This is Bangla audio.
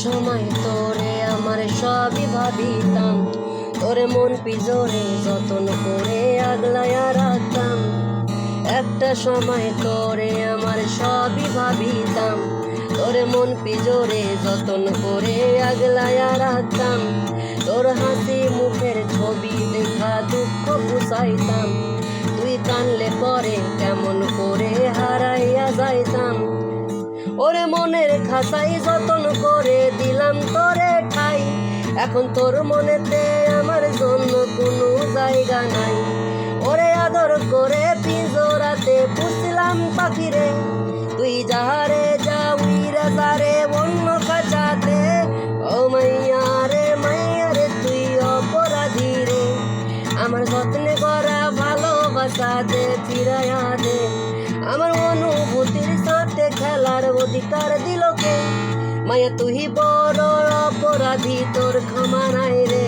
সময় তোরে আমার সবই ভাবিতাম, তোরে মন পিজরে যতন করে আগলায়া রাখতাম। একটা সময় তোরে আমার সবই ভাবিতাম, তোরে মন পিজরে যতন করে আগলায়া রাখতাম। তোর হাসি মুখের ছবি দেখা দুঃখ পুষাইতাম, তুই কানলে পরে কেমন করে হারাইয়া যাইতাম। ওরে মনের খাতাই যতন করে দিলাম তোরে ঠাই, এখন তোর মনেতে আমার জন্য কোনো জায়গা নাই। ওরে আদর করে পিজরাতে পুষলাম পাখিরে, তুই যাহারে যা উইরা যারে অন্য খাঁচাতে। ও মাইয়া রে তুই অপরাধী রে, আমার যত্নে করা ভালোবাসা দে ফিরাইয়া দে। আমার অনুভূতির সাথে খেলার অধিকার দিল কে? মায়া তুই বড় অপরাধী, তোর ক্ষমা নাই রে।